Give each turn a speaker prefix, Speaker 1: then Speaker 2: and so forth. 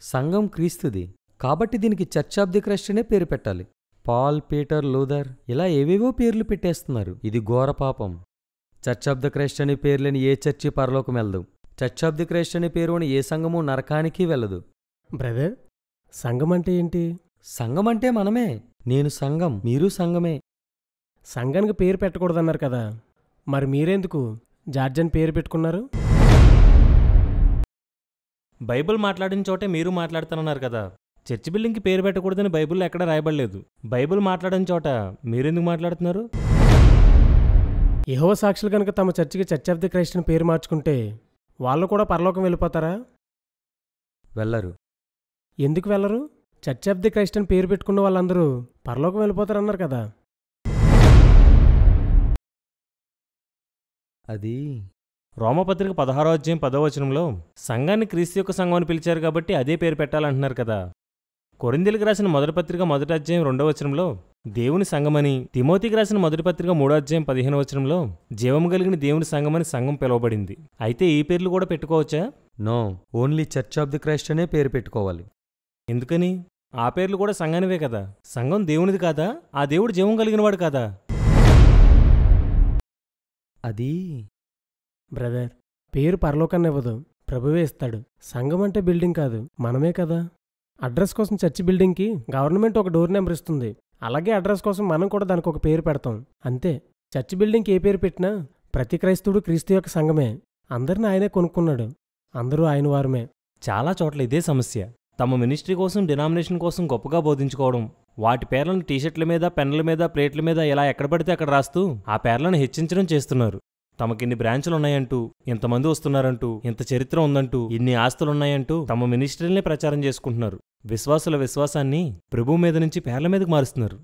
Speaker 1: సంఘం క్రీస్తుది. కాబట్టి దీనికి చర్చ్ ఆఫ్ ది క్రైస్ట్ అనే పేరు పెట్టాలి. పాల్, పీటర్, లూథర్ ఇలా ఏవేవో పేర్లు పెట్టేస్తున్నారు. ఇది ఘోర పాపం. చర్చ్ ఆఫ్ ది క్రైస్ట్ అనే పేరు లేని ఏ చర్చి పరలోకం వెళ్ళదు. చర్చ్ ఆఫ్ ది క్రైస్ట్ అనే పేరు ఉన్న ఏ సంఘము నరకానికి వెళ్ళదు.
Speaker 2: బ్రదర్, సంఘం అంటే ఏంటి?
Speaker 1: సంఘం అంటే మనమే. నేను సంఘం, మీరు సంఘమే.
Speaker 2: సంఘానికి పేరు పెట్టకూడదన్నారు కదా, మరి మీరెందుకు జార్జ్ అని పేరు పెట్టుకున్నారు?
Speaker 3: బైబిల్ మాట్లాడిన చోటే మీరు మాట్లాడుతున్నారు కదా. చర్చి బిల్డింగ్కి పేరు పెట్టకూడదని బైబిల్లో ఎక్కడ రాయబడలేదు. బైబిల్ మాట్లాడిన చోట మీరెందుకు మాట్లాడుతున్నారు?
Speaker 2: యెహోవా సాక్షులు కనుక తమ చర్చికి చర్చ్ ఆఫ్ ది క్రైస్ట్ అని పేరు మార్చుకుంటే వాళ్ళు కూడా పరలోకం వెళ్ళిపోతారా?
Speaker 1: వెళ్ళరు.
Speaker 2: ఎందుకు వెళ్ళరు? చర్చ్ ఆఫ్ ది క్రైస్ట్ అని పేరు పెట్టుకున్న వాళ్ళందరూ పరలోకం వెళ్ళిపోతారన్నారు కదా.
Speaker 1: అది
Speaker 3: రోమపత్రిక 16వ అధ్యాయం 10వ వచనంలో సంఘాన్ని క్రీస్తు యొక్క సంఘం అని పిలిచారు కాబట్టి అదే పేరు పెట్టాలంటున్నారు కదా. కొరింథీయులకు రాసిన మొదటి పత్రిక 1వ అధ్యాయం 2వ వచనంలో దేవుని సంఘమని, తిమోతికి రాసిన మొదటి పత్రిక 3వ అధ్యాయం 15వ వచనంలో జీవము కలిగిన దేవుని సంఘమని సంఘం పిలువబడింది. అయితే ఈ పేర్లు కూడా పెట్టుకోవచ్చా?
Speaker 1: No, only Church of the Christ అనే పేరు పెట్టుకోవాలి.
Speaker 3: ఎందుకని? ఆ పేర్లు కూడా సంఘానివే కదా. సంఘం దేవునిది కాదా? ఆ దేవుడు జీవం కలిగినవాడు కాదా?
Speaker 1: అది
Speaker 2: బ్రదర్, పేరు పరలోకాన్ని ఇవ్వదు, ప్రభువే ఇస్తాడు. సంఘం అంటే బిల్డింగ్ కాదు, మనమే కదా. అడ్రస్ కోసం చర్చి బిల్డింగ్కి గవర్నమెంట్ ఒక డోర్ నెంబర్ ఇస్తుంది. అలాగే అడ్రస్ కోసం మనం కూడా దానికి ఒక పేరు పెడతాం, అంతే. చర్చి బిల్డింగ్కి ఏ పేరు పెట్టినా ప్రతి క్రైస్తవుడు క్రీస్తు యొక్క సంఘమే. అందరిని ఆయనే కొనుక్కున్నాడు, అందరూ ఆయన వారమే.
Speaker 3: చాలా చోట్ల ఇదే సమస్య. తమ మినిస్ట్రీ కోసం, డినామినేషన్ కోసం గొప్పగా బోధించుకోవడం, వాటి పేర్లను టీషర్ట్ల మీద, పెన్నుల మీద, ప్లేట్ల మీద ఇలా ఎక్కడ పడితే అక్కడ రాస్తూ ఆ పేర్లను హెచ్చించడం చేస్తున్నారు. తమకిన్ని బ్రాంచులున్నాయంటూ, ఇంతమంది వస్తున్నారంటూ, ఇంత చరిత్ర ఉందంటూ, ఇన్ని ఆస్తులున్నాయంటూ తమ మినిస్ట్రీలనే ప్రచారం చేసుకుంటున్నారు. విశ్వాసుల విశ్వాసాన్ని ప్రభువు మీద నుంచి పేర్ల మీదకి మారుస్తున్నారు.